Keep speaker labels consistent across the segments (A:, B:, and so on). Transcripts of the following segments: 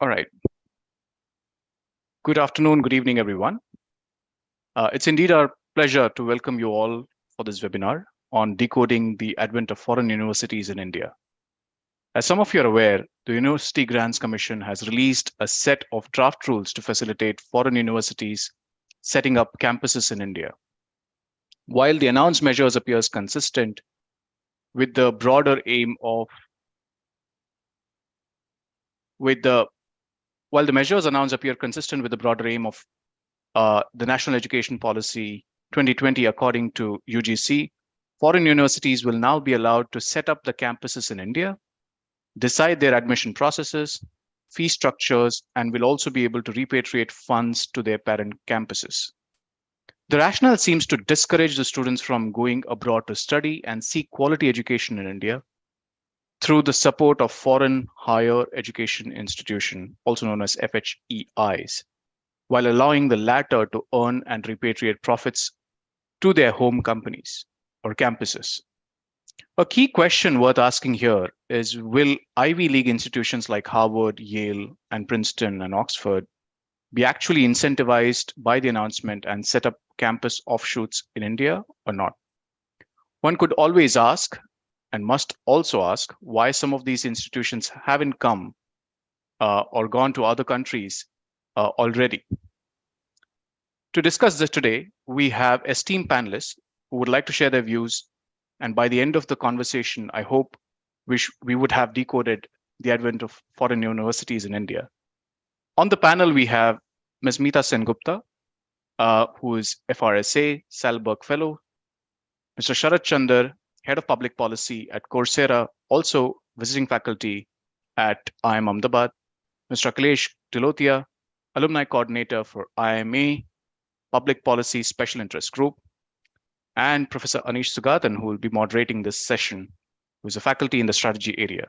A: All right. Good afternoon, good evening, everyone. It's indeed our pleasure to welcome you all for this webinar on decoding the advent of foreign universities in India. As some of you are aware, the University Grants Commission has released a set of draft rules to facilitate foreign universities setting up campuses in India. While the announced measures appears consistent with the broader aim of while the measures announced appear consistent with the broader aim of the National Education Policy 2020, according to UGC, foreign universities will now be allowed to set up the campuses in India, decide their admission processes, fee structures, and will also be able to repatriate funds to their parent campuses. The rationale seems to discourage the students from going abroad to study and seek quality education in India through the support of foreign higher education institution, also known as FHEIs, while allowing the latter to earn and repatriate profits to their home companies or campuses. A key question worth asking here is, will Ivy League institutions like Harvard, Yale, and Princeton and Oxford be actually incentivized by the announcement and set up campus offshoots in India or not? One could always ask, and must also ask, why some of these institutions haven't come or gone to other countries already. To discuss this today, we have esteemed panelists who would like to share their views. And by the end of the conversation, I hope we would have decoded the advent of foreign universities in India. On the panel, we have Ms. Meeta Sengupta, who is FRSA Salberg Fellow, Mr. Sharat Chandar, Head of Public Policy at Coursera, also visiting faculty at IIMA Ahmedabad, Mr. Akhilesh Tilotia, Alumni Coordinator for IIMA Public Policy Special Interest Group, and Professor Anish Sugatan, who will be moderating this session, who is a faculty in the strategy area.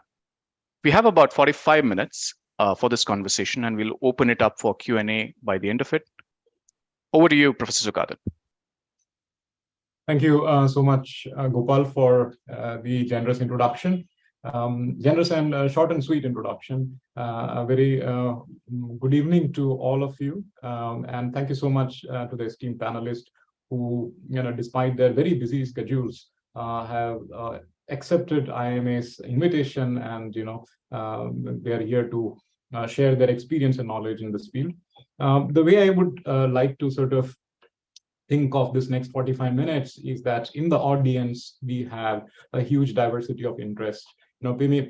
A: We have about 45 minutes for this conversation, and we'll open it up for Q&A by the end of it. Over to you, Professor Sugatan.
B: Thank you so much, Gopal, for the generous introduction. Generous and short and sweet introduction. A very good evening to all of you, and thank you so much to the esteemed panelists who, despite their very busy schedules, have accepted IIMA's invitation, and they are here to share their experience and knowledge in this field. The way I would like to sort of think of this next 45 minutes is that in the audience we have a huge diversity of interest.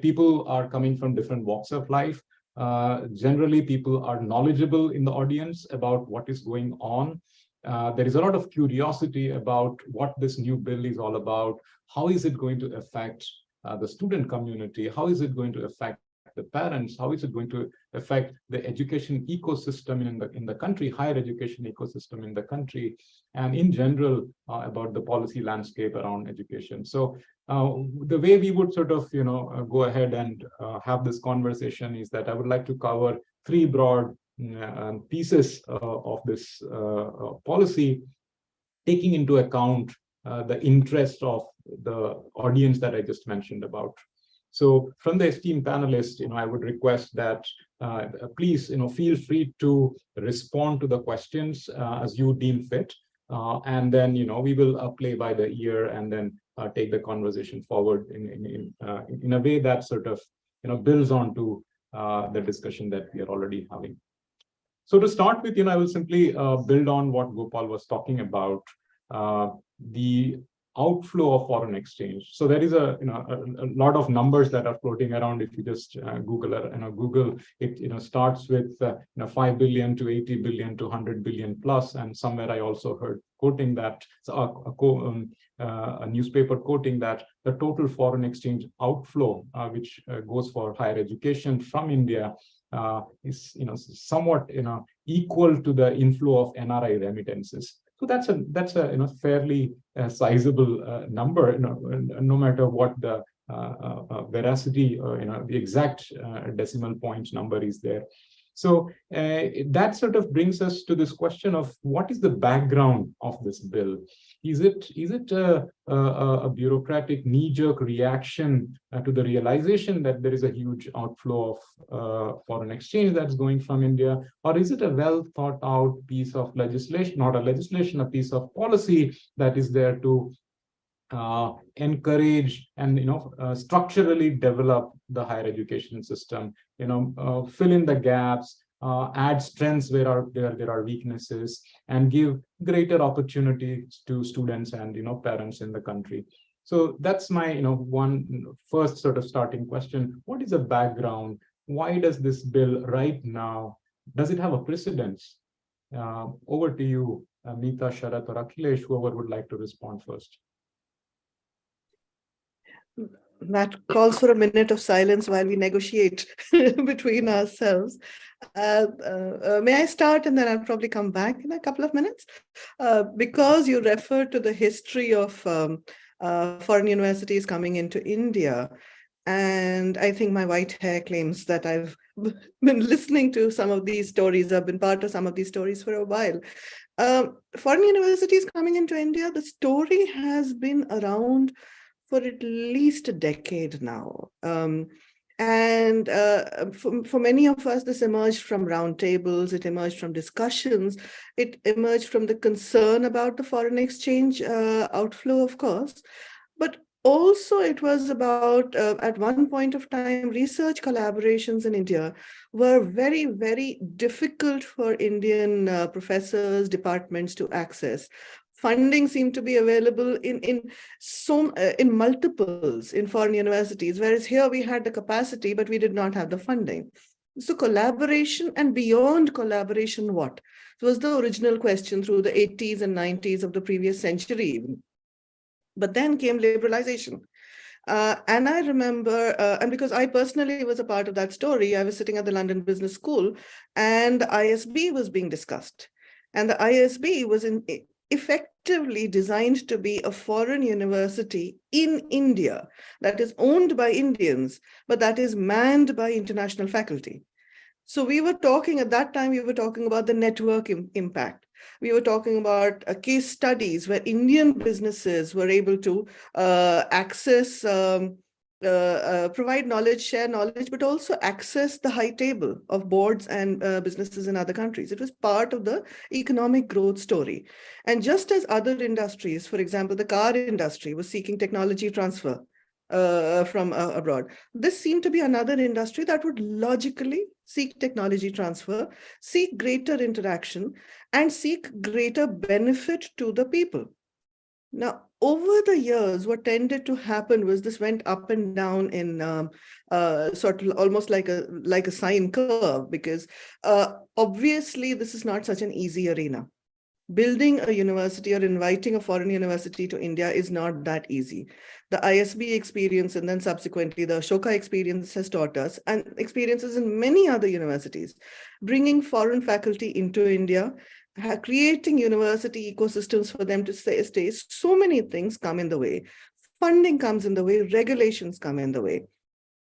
B: People are coming from different walks of life. Generally, people are knowledgeable in the audience about what is going on. There is a lot of curiosity about what this new bill is all about. How is it going to affect the student community? How is it going to affect the parents? How is it going to affect the education ecosystem in the country, higher education ecosystem in the country, and in general about the policy landscape around education? So the way we would sort of go ahead and have this conversation is that I would like to cover three broad pieces of this policy, taking into account the interest of the audience that I just mentioned about. So from the esteemed panelists, I would request that please, feel free to respond to the questions as you deem fit. And then, we will play by the ear and then take the conversation forward in a way that sort of, builds on to the discussion that we are already having. So to start with, I will simply build on what Gopal was talking about, the outflow of foreign exchange. So there is a lot of numbers that are floating around. If you just Google it, starts with 5 billion to 80 billion to 100 billion plus, and somewhere I also heard quoting that a newspaper quoting that the total foreign exchange outflow, which goes for higher education from India, is somewhat equal to the inflow of NRI remittances. So that's a fairly sizable number, no matter what the veracity or the exact decimal point number is there. So that sort of brings us to this question of what is the background of this bill? Is it a bureaucratic knee-jerk reaction to the realization that there is a huge outflow of foreign exchange that's going from India? Or is it a well thought out piece of legislation, not a legislation, a piece of policy that is there to encourage and structurally develop the higher education system, fill in the gaps, add strengths where there are weaknesses, and give greater opportunities to students and parents in the country. So that's my one first sort of starting question. What is the background? Why does this bill right now, does it have a precedence? Over to you, Meeta, Sharat, or Akhilesh, whoever would like to respond first.
C: That calls for a minute of silence while we negotiate between ourselves. May I start, and then I'll probably come back in a couple of minutes? Because you referred to the history of foreign universities coming into India, and I think my white hair claims that I've been listening to some of these stories. I've been part of some of these stories for a while. Foreign universities coming into India, the story has been around for at least a decade now. And for many of us, this emerged from roundtables, it emerged from discussions, it emerged from the concern about the foreign exchange outflow, of course, but also it was about, at one point of time, research collaborations in India were very, very difficult for Indian professors, departments to access. Funding seemed to be available in multiples in foreign universities, whereas here we had the capacity, but we did not have the funding. So collaboration, and beyond collaboration, what? It was the original question through the 80s and 90s of the previous century even. But then came liberalization. And I remember, and because I personally was a part of that story, I was sitting at the London Business School and the ISB was being discussed. And the ISB was effectively designed to be a foreign university in India that is owned by Indians, but that is manned by international faculty. So we were talking at that time, we were talking about the network impact. We were talking about case studies where Indian businesses were able to access, provide knowledge, share knowledge, but also access the high table of boards and businesses in other countries. It was part of the economic growth story. And just as other industries, for example, the car industry was seeking technology transfer from abroad, this seemed to be another industry that would logically seek technology transfer, seek greater interaction, and seek greater benefit to the people. Now, over the years, what tended to happen was this went up and down in sort of almost like a sine curve, because obviously this is not such an easy arena. Building a university or inviting a foreign university to India is not that easy. The ISB experience and then subsequently the Ashoka experience has taught us, and experiences in many other universities, bringing foreign faculty into India, creating university ecosystems for them to stay. So many things come in the way. Funding comes in the way, regulations come in the way.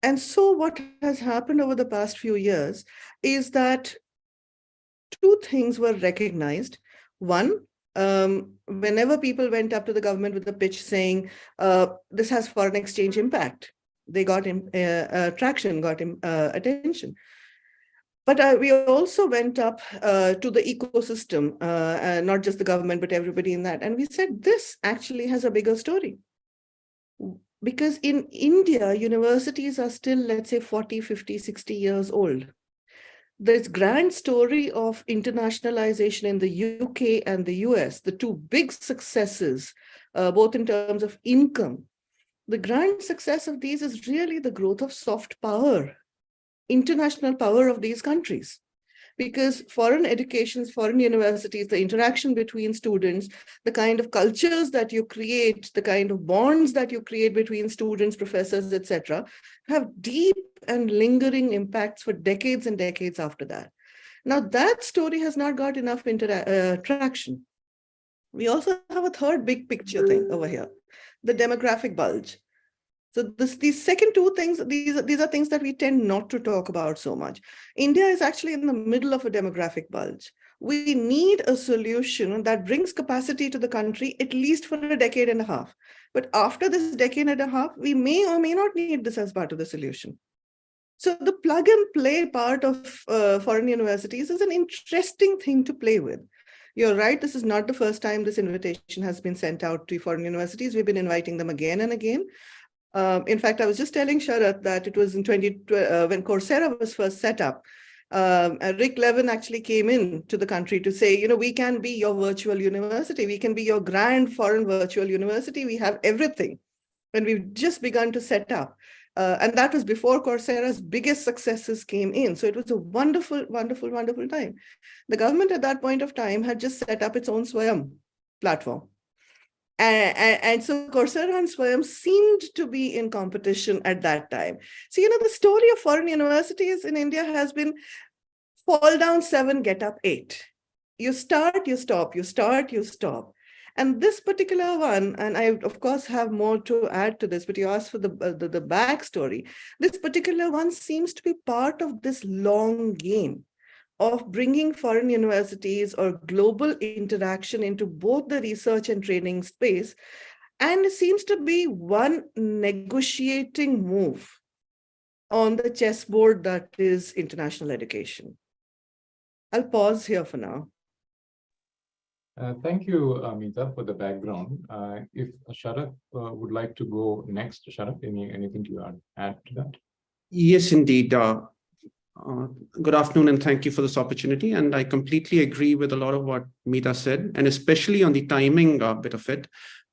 C: And so what has happened over the past few years is that two things were recognized. One, whenever people went up to the government with a pitch saying, this has foreign exchange impact, they got traction, got attention. But we also went up to the ecosystem, not just the government, but everybody in that. And we said, this actually has a bigger story. Because in India, universities are still, let's say, 40, 50, 60 years old. This grand story of internationalization in the UK and the US, the two big successes, both in terms of income, the grand success of these is really the growth of soft power, international power of these countries. Because foreign educations, foreign universities, the interaction between students, the kind of cultures that you create, the kind of bonds that you create between students, professors, etc., have deep and lingering impacts for decades and decades after that. Now, that story has not got enough traction. We also have a third big picture thing over here, the demographic bulge. So these second two things, these are things that we tend not to talk about so much. India is actually in the middle of a demographic bulge. We need a solution that brings capacity to the country at least for a decade and a half. But after this decade and a half, we may or may not need this as part of the solution. So the plug and play part of foreign universities is an interesting thing to play with. You're right, this is not the first time this invitation has been sent out to foreign universities. We've been inviting them again and again. In fact, I was just telling Sharath that it was in when Coursera was first set up. Rick Levin actually came in to the country to say, we can be your virtual university. We can be your grand foreign virtual university. We have everything. And we've just begun to set up. And that was before Coursera's biggest successes came in. So it was a wonderful, wonderful, wonderful time. The government at that point of time had just set up its own Swayam platform. And so Coursera and Swayam seemed to be in competition at that time. So, the story of foreign universities in India has been fall down 7, get up 8. You start, you stop, you start, you stop. And this particular one, and I, of course, have more to add to this, but you asked for the backstory. This particular one seems to be part of this long game of bringing foreign universities or global interaction into both the research and training space. And it seems to be one negotiating move on the chessboard that is international education. I'll pause here for now.
B: Thank you, Meeta, for the background. If Sharath would like to go next, Sharath, anything to add to that?
D: Yes, indeed. Good afternoon, and thank you for this opportunity. And I completely agree with a lot of what Meeta said, and especially on the timing bit of it.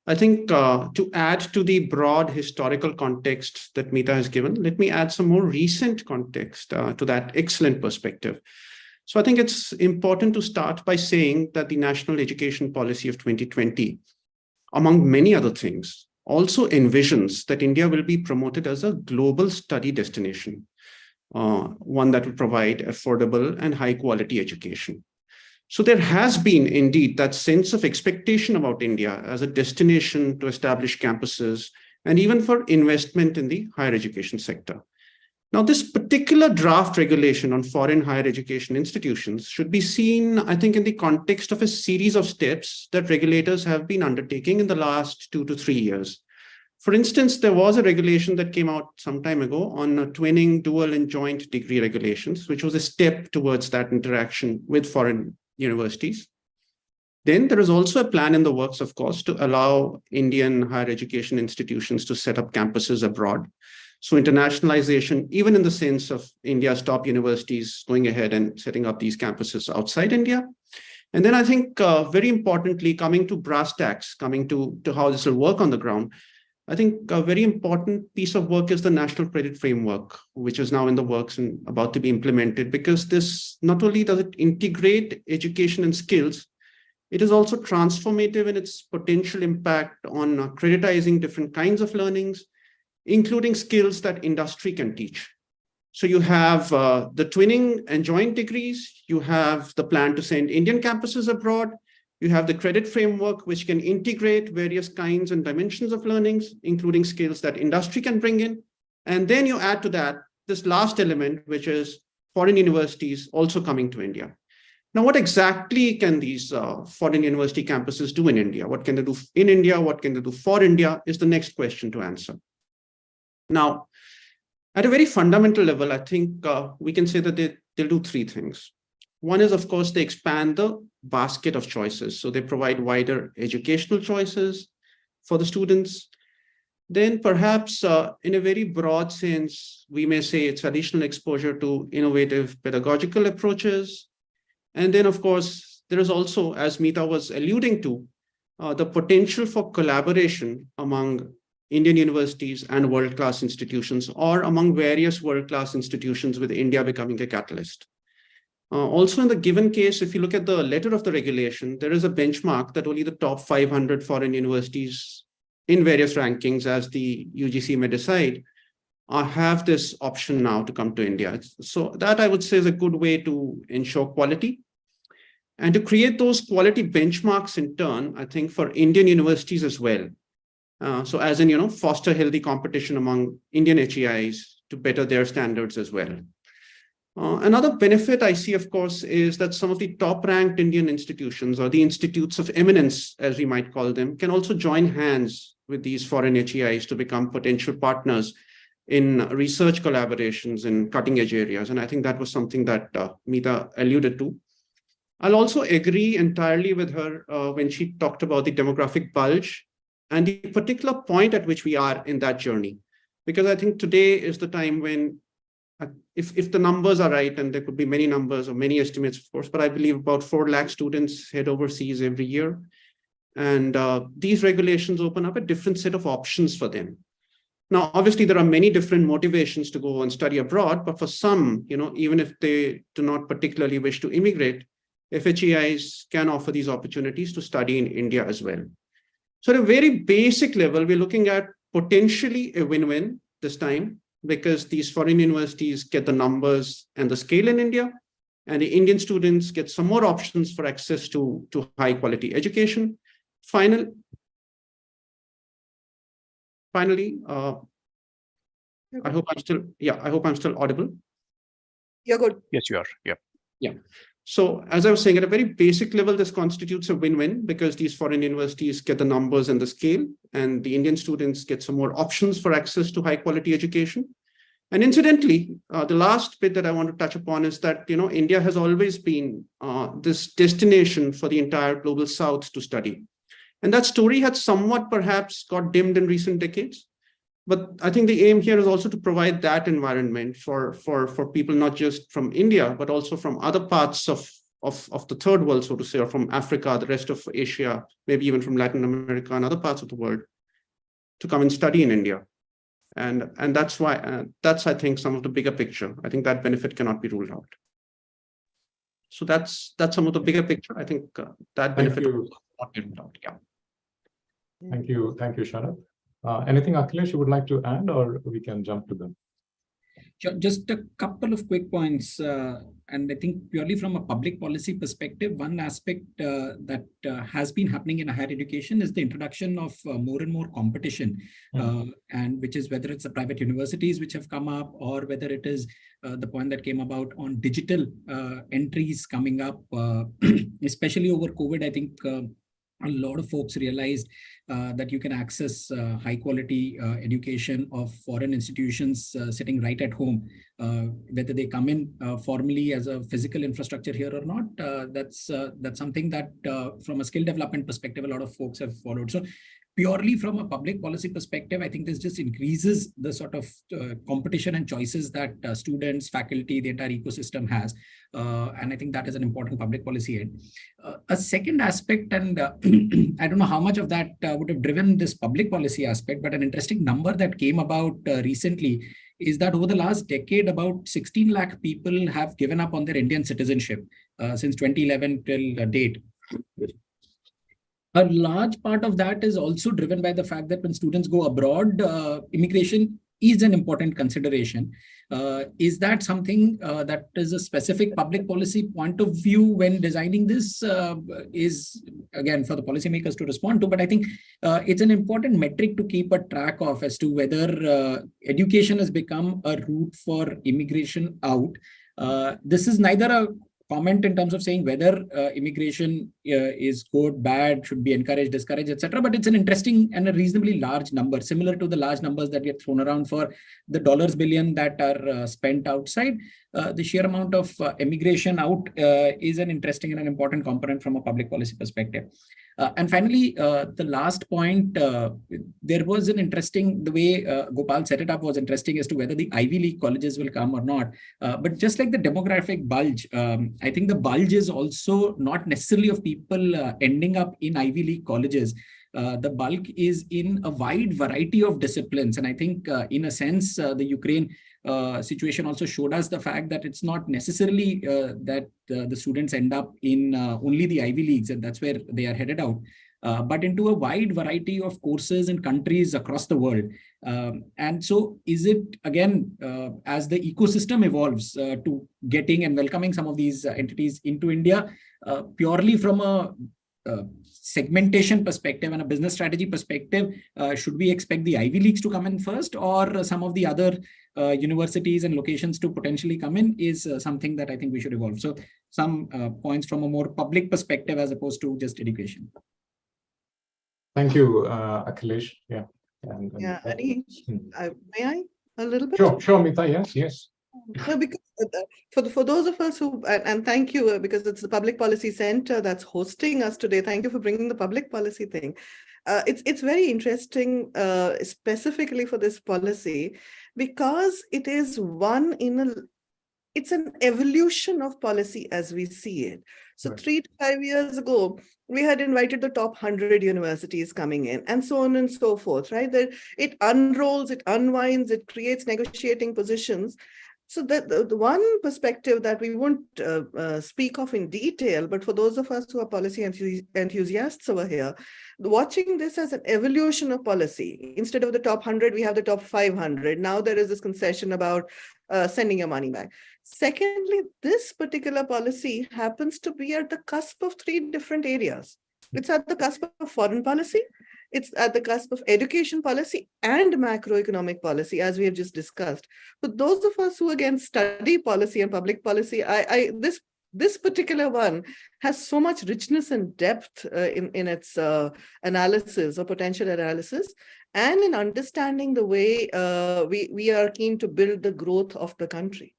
D: I think to add to the broad historical context that Meeta has given, let me add some more recent context to that excellent perspective. So I think it's important to start by saying that the National Education Policy of 2020, among many other things, also envisions that India will be promoted as a global study destination, one that will provide affordable and high quality education. So there has been indeed that sense of expectation about India as a destination to establish campuses and even for investment in the higher education sector. Now, this particular draft regulation on foreign higher education institutions should be seen, I think, in the context of a series of steps that regulators have been undertaking in the last 2 to 3 years. For instance, there was a regulation that came out some time ago on twinning, dual and joint degree regulations, which was a step towards that interaction with foreign universities. Then there is also a plan in the works, of course, to allow Indian higher education institutions to set up campuses abroad. So internationalization, even in the sense of India's top universities going ahead and setting up these campuses outside India. And then I think very importantly, coming to brass tacks, coming to how this will work on the ground, I think a very important piece of work is the National Credit Framework, which is now in the works and about to be implemented, because this not only does it integrate education and skills, it is also transformative in its potential impact on creditizing different kinds of learnings, including skills that industry can teach. So you have the twinning and joint degrees, you have the plan to send Indian campuses abroad, you have the credit framework, which can integrate various kinds and dimensions of learnings, including skills that industry can bring in. And then you add to that this last element, which is foreign universities also coming to India. Now, what exactly can these foreign university campuses do in India? What can they do in India? What can they do for India is the next question to answer. Now, at a very fundamental level, I think we can say that they'll do 3 things. One is, of course, they expand the basket of choices. So they provide wider educational choices for the students. Then perhaps in a very broad sense, we may say it's additional exposure to innovative pedagogical approaches. And then, of course, there is also, as Meeta was alluding to, the potential for collaboration among Indian universities and world-class institutions, or among various world-class institutions, with India becoming a catalyst. Also, in the given case, if you look at the letter of the regulation, there is a benchmark that only the top 500 foreign universities in various rankings, as the UGC may decide, have this option now to come to India. So that, I would say, is a good way to ensure quality. And to create those quality benchmarks in turn, I think for Indian universities as well, So as in, foster healthy competition among Indian HEIs to better their standards as well. Another benefit I see, of course, is that some of the top-ranked Indian institutions, or the institutes of eminence, as we might call them, can also join hands with these foreign HEIs to become potential partners in research collaborations in cutting-edge areas. And I think that was something that Meeta alluded to. I'll also agree entirely with her when she talked about the demographic bulge and the particular point at which we are in that journey. Because I think today is the time when, if the numbers are right, and there could be many numbers or many estimates, of course, but I believe about 4 lakh students head overseas every year. And these regulations open up a different set of options for them. Now, obviously, there are many different motivations to go and study abroad, but for some, even if they do not particularly wish to immigrate, FHEIs can offer these opportunities to study in India as well. So at a very basic level, we're looking at potentially a win-win this time, because these foreign universities get the numbers and the scale in India, and the Indian students get some more options for access to high quality education. Finally, I hope I'm still audible.
C: You're good.
A: Yes, you are. Yeah.
D: Yeah. So as I was saying, at a very basic level, this constitutes a win-win, because these foreign universities get the numbers and the scale, and the Indian students get some more options for access to high quality education. And incidentally, the last bit that I want to touch upon is that, India has always been this destination for the entire global South to study. And that story had somewhat perhaps got dimmed in recent decades. But I think the aim here is also to provide that environment for people, not just from India, but also from other parts of the third world, so to say, or from Africa, the rest of Asia, maybe even from Latin America and other parts of the world, to come and study in India. And that's why, that's, I think, some of the bigger picture. I think that benefit cannot be ruled out. So that's some of the bigger picture. I think that benefit will not be ruled out. Yeah.
B: Thank you, Sharad. Anything, Akhilesh, you would like to add, or we can jump to them?
E: Just a couple of quick points. And I think purely from a public policy perspective, one aspect that has been happening in higher education is the introduction of more and more competition, and which is whether it's the private universities which have come up, or whether it is the point that came about on digital entries coming up, especially over COVID. I think a lot of folks realized that you can access high quality education of foreign institutions sitting right at home, whether they come in formally as a physical infrastructure here or not. That's something that from a skill development perspective, a lot of folks have followed. So purely from a public policy perspective, I think this just increases the sort of competition and choices that students, faculty, the entire ecosystem has. And I think that is an important public policy aid. A second aspect, and I don't know how much of that would have driven this public policy aspect, but an interesting number that came about recently is that over the last decade, about 16 lakh people have given up on their Indian citizenship since 2011 till date. A large part of that is also driven by the fact that when students go abroad, immigration is an important consideration. Is that something that is a specific public policy point of view when designing this? Is, again, for the policymakers to respond to, but I think it's an important metric to keep a track of as to whether education has become a route for immigration out. This is neither a comment in terms of saying whether immigration is good, bad, should be encouraged, discouraged, etc. But it's an interesting and a reasonably large number, similar to the large numbers that get thrown around for the $billion that are spent outside. The sheer amount of immigration out is an interesting and an important component from a public policy perspective. And finally, the last point, there was an interesting, the way Gopal set it up was interesting as to whether the Ivy League colleges will come or not. But just like the demographic bulge, I think the bulge is also not necessarily of people ending up in Ivy League colleges. The bulk is in a wide variety of disciplines. And I think in a sense, the Ukraine situation also showed us the fact that it's not necessarily that the students end up in only the Ivy Leagues, and that's where they are headed out, but into a wide variety of courses in countries across the world. And so is it, again, as the ecosystem evolves to getting and welcoming some of these entities into India, purely from a segmentation perspective and a business strategy perspective, should we expect the Ivy Leagues to come in first, or some of the other universities and locations to potentially come in, is something that I think we should evolve. So some points from a more public perspective as opposed to just education.
B: Thank you, Akhilesh. Yeah.
C: Yeah, Ani, may I a little bit?
B: Sure, Mita. Yes.
C: No, because for those of us who, and thank you, because it's the Public Policy Center that's hosting us today. Thank you for bringing the public policy thing. It's very interesting, specifically for this policy, because it is it's an evolution of policy as we see it. So
B: Right.
C: 3 to 5 years ago, we had invited the top 100 universities coming in, and so on and so forth, right? That it unrolls, it unwinds, it creates negotiating positions. So the one perspective that we won't speak of in detail, but for those of us who are policy enthusiasts over here, watching this as an evolution of policy. Instead of the top 100, we have the top 500. Now there is this concession about sending your money back. Secondly, this particular policy happens to be at the cusp of 3 different areas. It's at the cusp of foreign policy, it's at the cusp of education policy and macroeconomic policy, as we have just discussed. For those of us who again study policy and public policy, this particular one has so much richness and depth in its analysis or potential analysis, and in understanding the way we are keen to build the growth of the country.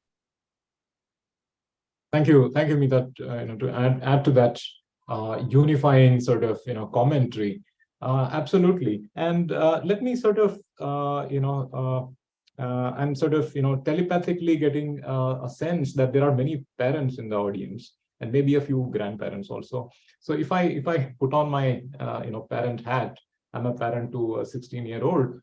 B: Thank you, Mita. To add to that unifying sort of commentary. Absolutely. And let me sort of I'm sort of telepathically getting a sense that there are many parents in the audience, and maybe a few grandparents also. So if I put on my parent hat, I'm a parent to a 16-year-old.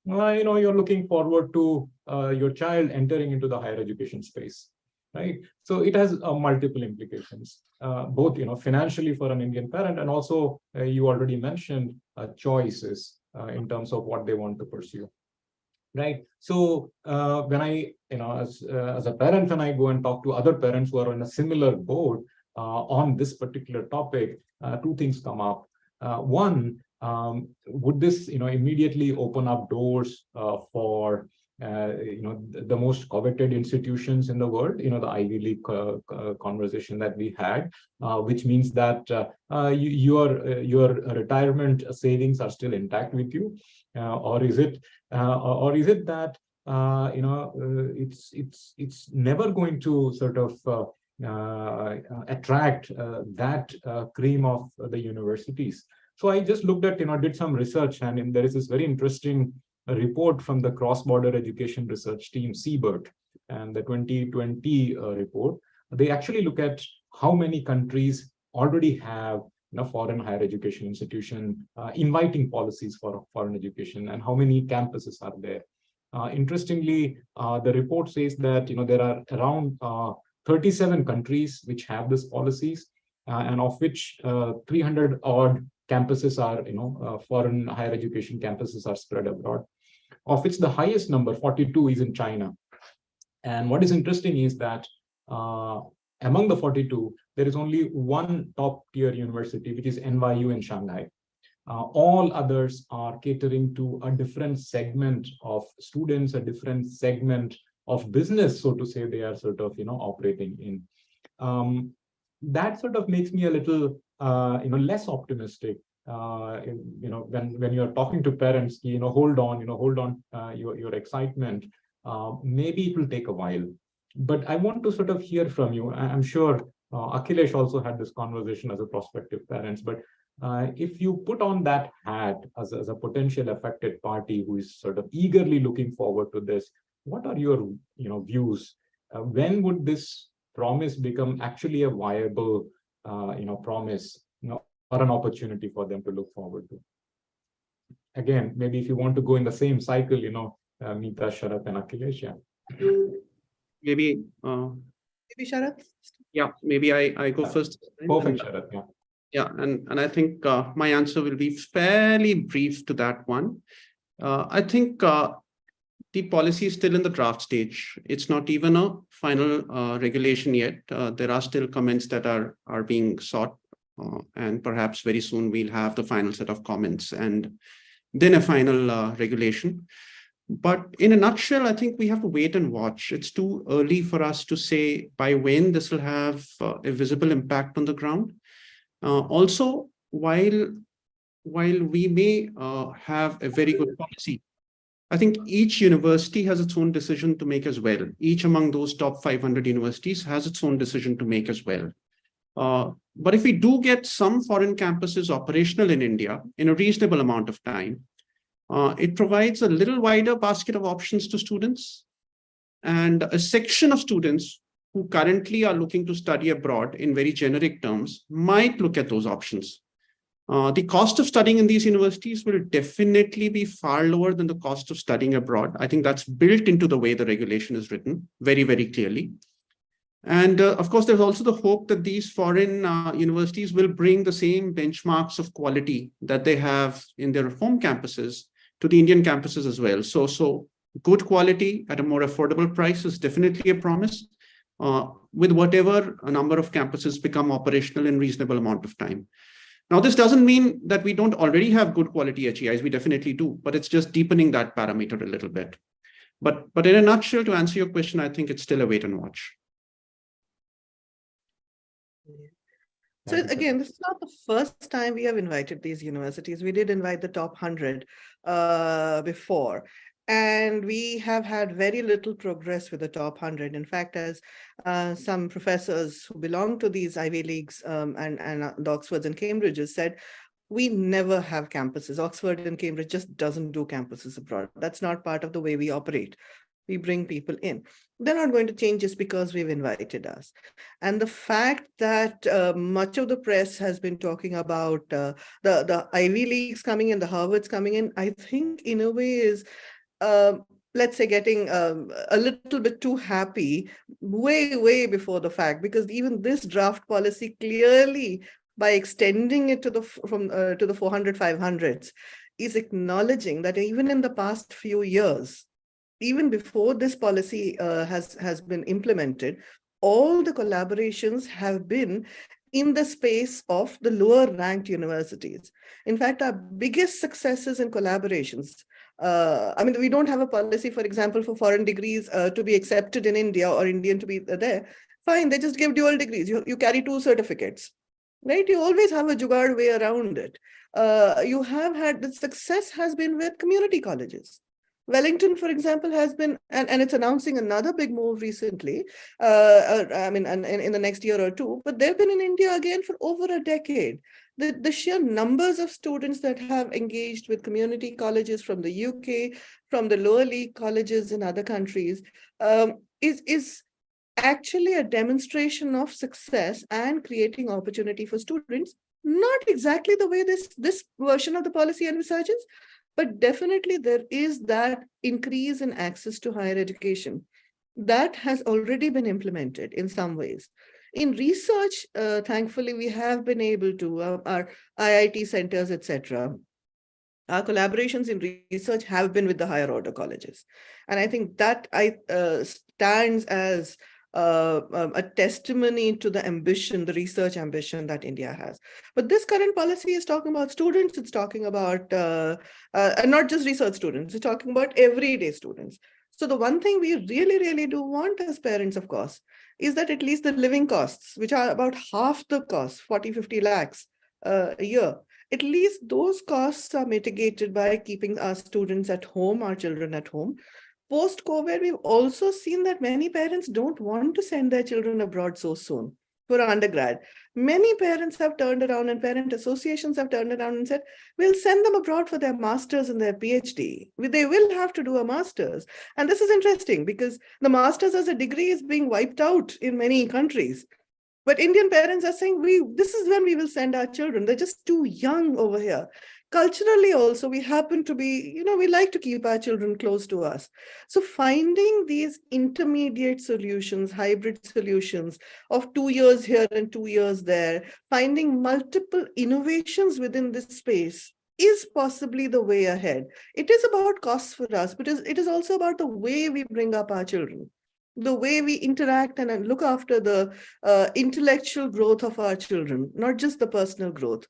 B: You're looking forward to your child entering into the higher education space, right? So it has multiple implications, both financially for an Indian parent, and also you already mentioned choices in terms of what they want to pursue, right? So when I, as a parent, when I go and talk to other parents who are on a similar boat on this particular topic, 2 things come up. One, would this immediately open up doors for the most coveted institutions in the world, the Ivy League conversation that we had, which means that your retirement savings are still intact with you, or is it that it's never going to sort of attract that cream of the universities. So I just looked at, did some research, and there is this very interesting report from the cross-border education research team, CBERT, and the 2020 report. They actually look at how many countries already have foreign higher education institution inviting policies for foreign education, and how many campuses are there. Interestingly, the report says that there are around 37 countries which have these policies, and of which 300 odd campuses are, foreign higher education campuses are spread abroad, of which the highest number, 42, is in China. And what is interesting is that among the 42, there is only one top tier university, which is NYU in Shanghai. All others are catering to a different segment of students, a different segment of business, so to say, they are sort of, operating in. That sort of makes me a little, less optimistic. When you're talking to parents, hold on your excitement. Maybe it will take a while, but I want to sort of hear from you. I'm sure Akhilesh also had this conversation as a prospective parents, but if you put on that hat as a potential affected party who is sort of eagerly looking forward to this, what are your views? When would this promise become actually a viable promise, or an opportunity for them to look forward to? Again, maybe if you want to go in the same cycle, Mita, Sharath, and Akhilesh.
D: Maybe
C: Sharath?
D: Yeah, maybe I go first.
B: Perfect, Sharath.
D: Yeah, and I think my answer will be fairly brief to that one. I think the policy is still in the draft stage. It's not even a final regulation yet. There are still comments that are being sought And perhaps very soon we'll have the final set of comments and then a final regulation. But in a nutshell, I think we have to wait and watch. It's too early for us to say by when this will have a visible impact on the ground. Also, while we may have a very good policy, I think each university has its own decision to make as well. Each among those top 500 universities has its own decision to make as well. But if we do get some foreign campuses operational in India in a reasonable amount of time, it provides a little wider basket of options to students, and a section of students who currently are looking to study abroad in very generic terms might look at those options. The cost of studying in these universities will definitely be far lower than the cost of studying abroad. I think that's built into the way the regulation is written very, very clearly. And of course, there's also the hope that these foreign universities will bring the same benchmarks of quality that they have in their home campuses to the Indian campuses as well. So good quality at a more affordable price is definitely a promise, with whatever a number of campuses become operational in reasonable amount of time. Now, this doesn't mean that we don't already have good quality HEIs. We definitely do, but it's just deepening that parameter a little bit. But in a nutshell, to answer your question, I think it's still a wait and watch.
C: So again, this is not the first time we have invited these universities. We did invite the top 100 before, and we have had very little progress with the top 100. In fact, as some professors who belong to these Ivy Leagues and the Oxfords and Cambridges said, we never have campuses. Oxford and Cambridge just doesn't do campuses abroad. That's not part of the way we operate. We bring people in. They're not going to change just because we've invited us. And the fact that much of the press has been talking about the Ivy Leagues coming in, the Harvards coming in, I think in a way is, let's say, getting a little bit too happy way before the fact, because even this draft policy clearly, by extending it to the 400, 500s, is acknowledging that even in the past few years, even before this policy has been implemented, all the collaborations have been in the space of the lower ranked universities. In fact, our biggest successes in collaborations, I mean, we don't have a policy, for example, for foreign degrees to be accepted in India or Indian to be there. Fine, they just give dual degrees. You carry 2 certificates, right? You always have a jugaad way around it. You have had, the success has been with community colleges. Wellington, for example, has been, and it's announcing another big move recently, I mean, in the next year or two, but they've been in India again for over a decade. The sheer numbers of students that have engaged with community colleges from the UK, from the lower league colleges in other countries, is actually a demonstration of success and creating opportunity for students, not exactly the way this version of the policy envisages, but definitely there is that increase in access to higher education that has already been implemented in some ways. In research, thankfully, we have been able to, our IIT centers, etc. Our collaborations in research have been with the higher order colleges. And I think that stands as a testimony to the ambition, the research ambition that India has. But this current policy is talking about students, it's talking about not just research students, it's talking about everyday students. So the one thing we really do want as parents, of course, is that at least the living costs, which are about half the cost, 40, 50 lakhs a year, at least those costs are mitigated by keeping our students at home, our children at home. Post-COVID, we've also seen that many parents don't want to send their children abroad so soon for undergrad. Many parents have turned around, and parent associations have turned around and said, we'll send them abroad for their master's and their PhD. They will have to do a master's. And this is interesting because the master's as a degree is being wiped out in many countries. But Indian parents are saying, this is when we will send our children. They're just too young over here. Culturally also, we happen to be, we like to keep our children close to us. So finding these intermediate solutions, hybrid solutions of 2 years here and 2 years there, finding multiple innovations within this space is possibly the way ahead. It is about costs for us, but it is also about the way we bring up our children. the way we interact and look after the intellectual growth of our children, not just the personal growth.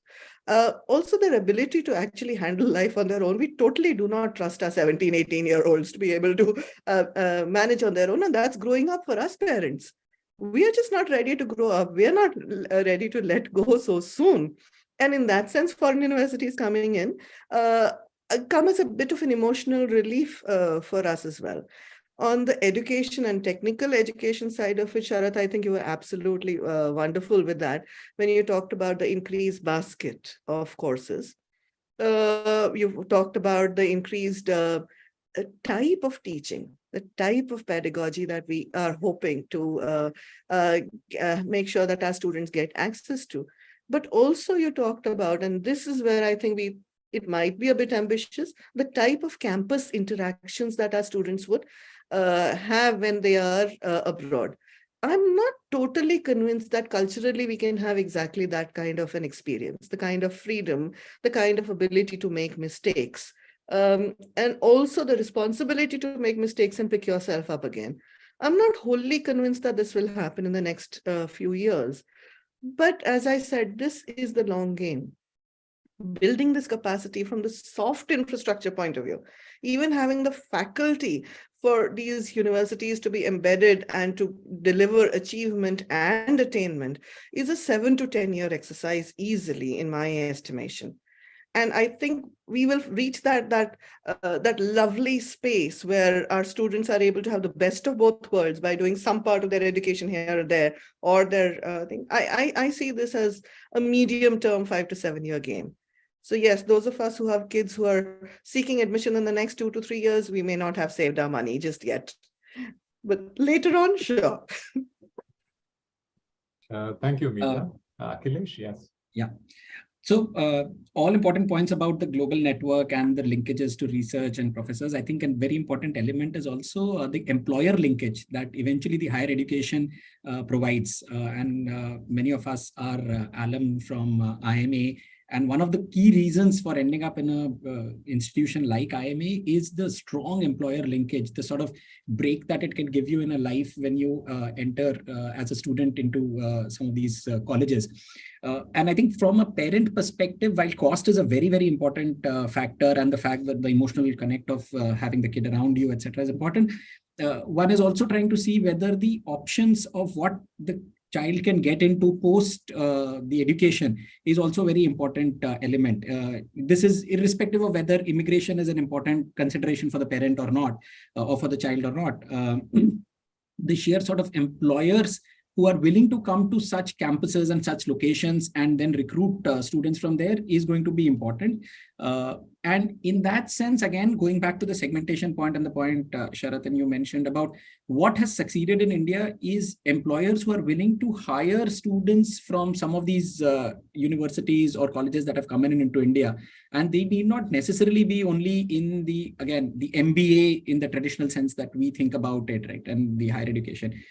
C: Also their ability to actually handle life on their own. We totally do not trust our 17, 18-year-olds to be able to manage on their own. And that's growing up for us parents. We are just not ready to grow up. We are not ready to let go so soon. And in that sense, foreign universities coming in come as a bit of an emotional relief for us as well. On the education and technical education side of it, Sharath, I think you were absolutely wonderful with that when you talked about the increased basket of courses. You talked about the increased type of teaching, the type of pedagogy that we are hoping to make sure that our students get access to. But also you talked about, and this is where I think it might be a bit ambitious, the type of campus interactions that our students would have when they are abroad. I'm not totally convinced that culturally we can have exactly that kind of an experience, the kind of freedom, the kind of ability to make mistakes, and also the responsibility to make mistakes and pick yourself up again. I'm not wholly convinced that this will happen in the next few years. But as I said, this is the long game. Building this capacity from the soft infrastructure point of view, even having the faculty for these universities to be embedded and to deliver achievement and attainment is a 7 to 10 year exercise easily, in my estimation. And I think we will reach that lovely space where our students are able to have the best of both worlds by doing some part of their education here or there, or their thing. I see this as a medium term 5 to 7 year game. So yes, those of us who have kids who are seeking admission in the next 2 to 3 years, we may not have saved our money just yet. But later on, sure.
B: Thank you, Meeta. Akhilesh, yes.
E: Yeah. So all important points about the global network and the linkages to research and professors. I think a very important element is also the employer linkage that eventually the higher education provides. And many of us are alum from IIMA. And one of the key reasons for ending up in a institution like IIMA is the strong employer linkage, the sort of break that it can give you in a life when you enter as a student into some of these colleges. And I think from a parent perspective, while cost is a very, very important factor, and the fact that the emotional connect of having the kid around you, etc., is important, one is also trying to see whether the options of what the child can get into post the education is also a very important element. This is irrespective of whether immigration is an important consideration for the parent or not, or for the child or not. The sheer sort of employers who are willing to come to such campuses and such locations and then recruit students from there is going to be important. And in that sense, again, going back to the segmentation point and the point, Sharath, and you mentioned about what has succeeded in India is employers who are willing to hire students from some of these universities or colleges that have come into India. And they need not necessarily be only in the, again, the MBA in the traditional sense that we think about it, right? And the higher education.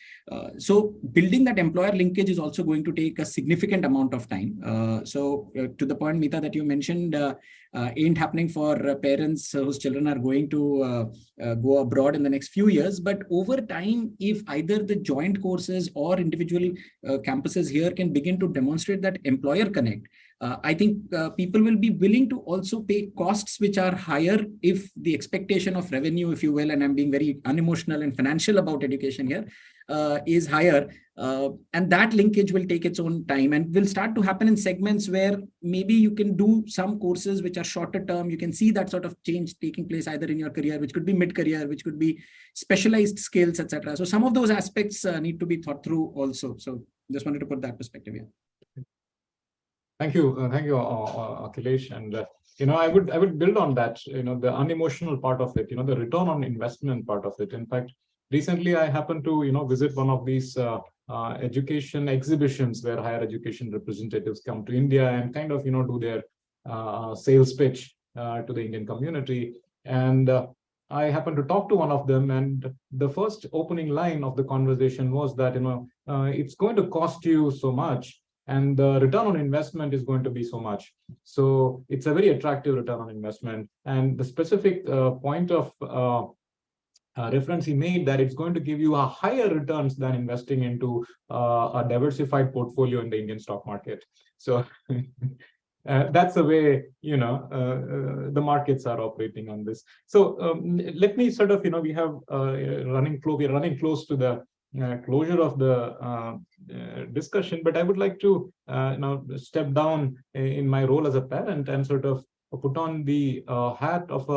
E: So building that employer linkage is also going to take a significant amount of time. So to the point, Meeta, that you mentioned, ain't happening for parents whose children are going to go abroad in the next few years. But over time, if either the joint courses or individual campuses here can begin to demonstrate that employer connect, I think people will be willing to also pay costs which are higher if the expectation of revenue, if you will, and I'm being very unemotional and financial about education here, is higher. And that linkage will take its own time and will start to happen in segments where maybe you can do some courses which are shorter term. You can see that sort of change taking place either in your career, which could be mid-career, which could be specialized skills, etc. So some of those aspects need to be thought through also. So just wanted to put that perspective here.
B: Thank you, Akhilesh. And I would build on that. The unemotional part of it. The return on investment part of it. In fact, recently I happened to visit one of these education exhibitions where higher education representatives come to India and kind of do their sales pitch to the Indian community. And I happened to talk to one of them, and the first opening line of the conversation was that it's going to cost you so much, and the return on investment is going to be so much. So it's a very attractive return on investment. And the specific point of reference he made that it's going to give you a higher returns than investing into a diversified portfolio in the Indian stock market. So that's the way, the markets are operating on this. So let me sort of, we have we're running close to the closure of the discussion, but I would like to now step down in my role as a parent and sort of put on the hat of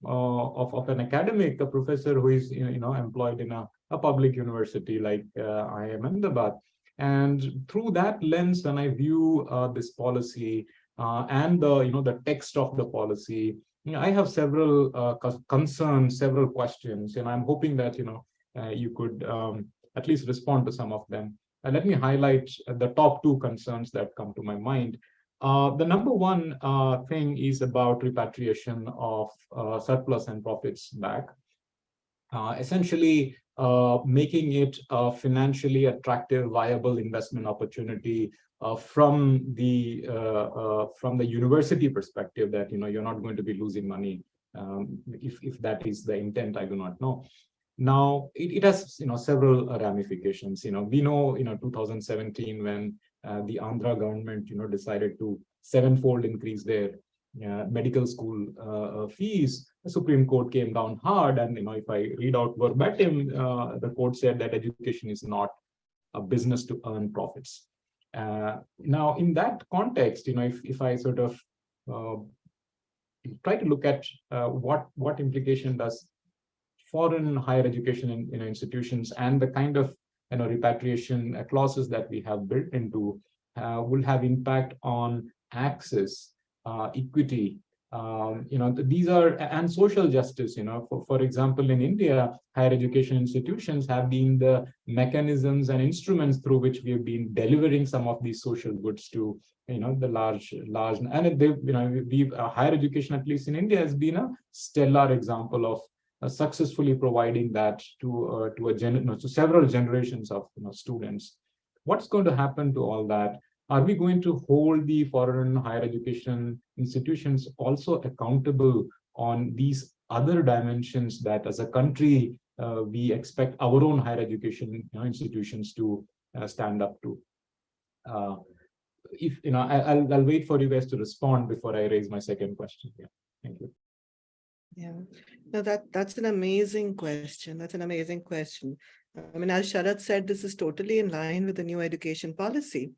B: an academic, a professor who is employed in a public university like IIMA Ahmedabad. And through that lens, when I view this policy and the text of the policy, I have several concerns, several questions, and I'm hoping that you could at least respond to some of them. And let me highlight the top two concerns that come to my mind. The number one thing is about repatriation of surplus and profits back. Essentially, making it a financially attractive, viable investment opportunity from the university perspective, that you're not going to be losing money. If that is the intent, I do not know. Now, it has several ramifications. We know 2017 when the Andhra government decided to sevenfold increase their medical school fees. The Supreme Court came down hard, and if I read out verbatim, the court said that education is not a business to earn profits. Now, in that context, if I sort of try to look at what implication does foreign higher education institutions and the kind of repatriation clauses that we have built into will have impact on access, equity, these are, and social justice. For example, in India, higher education institutions have been the mechanisms and instruments through which we have been delivering some of these social goods to the large, and higher education, at least in India, has been a stellar example of successfully providing that to several generations of students. What's going to happen to all that? Are we going to hold the foreign higher education institutions also accountable on these other dimensions that, as a country, we expect our own higher education institutions to stand up to? I'll wait for you guys to respond before I raise my second question. Yeah, thank you.
C: Yeah, no, that's an amazing question. That's an amazing question. I mean, as Sharad said, this is totally in line with the new education policy.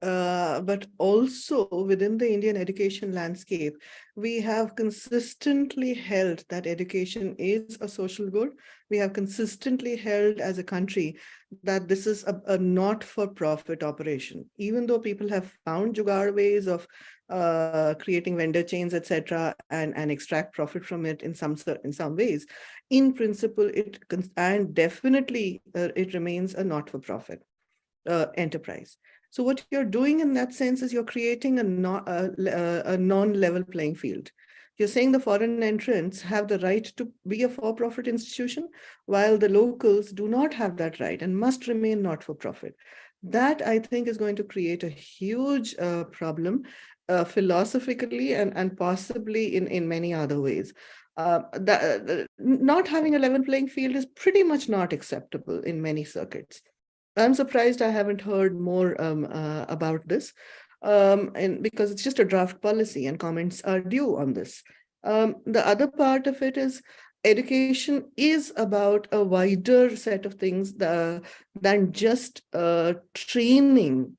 C: But also within the Indian education landscape, we have consistently held that education is a social good. We have consistently held as a country that this is a not-for-profit operation. Even though people have found jugaad ways of creating vendor chains, etc., and extract profit from it in some ways, in principle, and definitely it remains a not-for-profit enterprise. So what you're doing in that sense is you're creating a non-level playing field. You're saying the foreign entrants have the right to be a for-profit institution, while the locals do not have that right and must remain not-for-profit. That, I think, is going to create a huge problem philosophically and possibly in many other ways. Not having a level playing field is pretty much not acceptable in many circuits. I'm surprised I haven't heard more about this, and because it's just a draft policy and comments are due on this. The other part of it is education is about a wider set of things than just training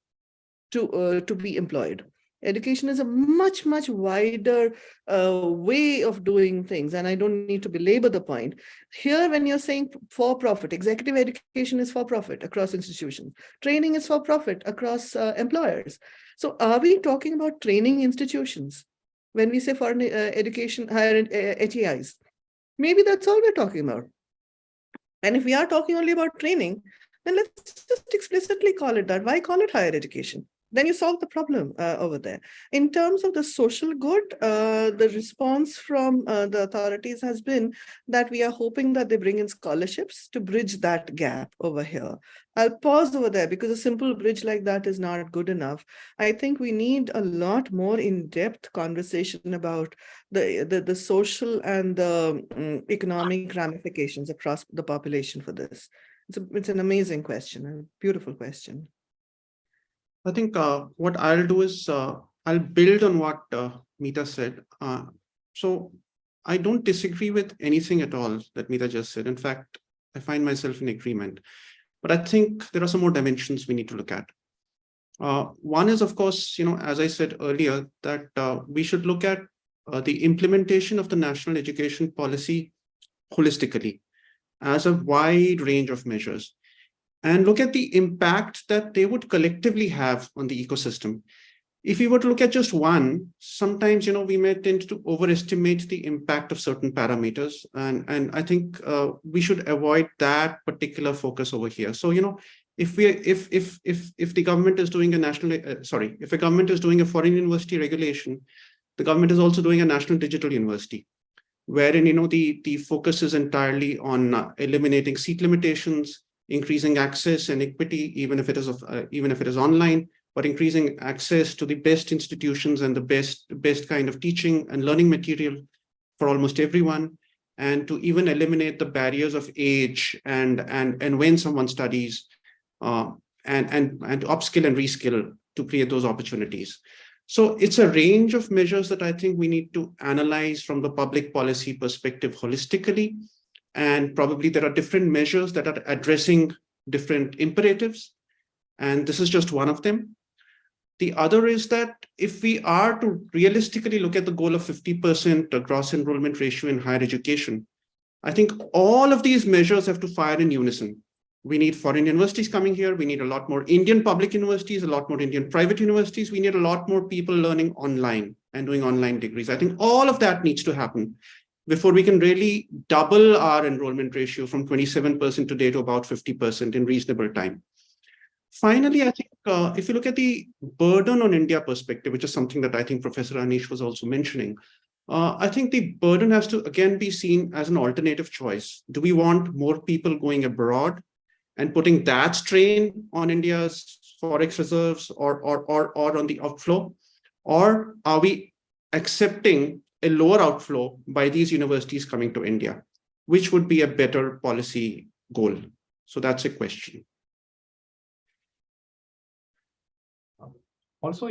C: to be employed. Education is a much, much wider way of doing things, and I don't need to belabor the point. Here, when you're saying for-profit, executive education is for-profit across institutions. Training is for-profit across employers. So are we talking about training institutions when we say foreign education, higher HEIs? Maybe that's all we're talking about. And if we are talking only about training, then let's just explicitly call it that. Why call it higher education? then you solve the problem over there. In terms of the social good, the response from the authorities has been that we are hoping that they bring in scholarships to bridge that gap over here. I'll pause over there because a simple bridge like that is not good enough. I think we need a lot more in-depth conversation about the social and the economic ramifications across the population for this. It's an amazing question, a beautiful question.
D: I think what I'll do is I'll build on what Meeta said. So I don't disagree with anything at all that Meeta just said. In fact, I find myself in agreement. But I think there are some more dimensions we need to look at. One is, of course, as I said earlier, that we should look at the implementation of the national education policy holistically as a wide range of measures, and look at the impact that they would collectively have on the ecosystem. If we were to look at just one, sometimes we may tend to overestimate the impact of certain parameters, and I think we should avoid that particular focus over here. So if the government is doing if a government is doing a foreign university regulation, the government is also doing a national digital university, wherein the focus is entirely on eliminating seat limitations, increasing access and equity, even if it is online, but increasing access to the best institutions and the best kind of teaching and learning material for almost everyone, and to even eliminate the barriers of age and when someone studies, and to upskill and reskill to create those opportunities. So it's a range of measures that I think we need to analyze from the public policy perspective holistically. And probably there are different measures that are addressing different imperatives. And this is just one of them. The other is that if we are to realistically look at the goal of 50% gross enrollment ratio in higher education, I think all of these measures have to fire in unison. We need foreign universities coming here. We need a lot more Indian public universities, a lot more Indian private universities. We need a lot more people learning online and doing online degrees. I think all of that needs to happen before we can really double our enrollment ratio from 27% today to about 50% in reasonable time. Finally, I think if you look at the burden on India perspective, which is something that I think Professor Anish was also mentioning, I think the burden has to again be seen as an alternative choice. Do we want more people going abroad and putting that strain on India's forex reserves or on the outflow? Or are we accepting a lower outflow by these universities coming to India, which would be a better policy goal? So that's a question.
B: Also,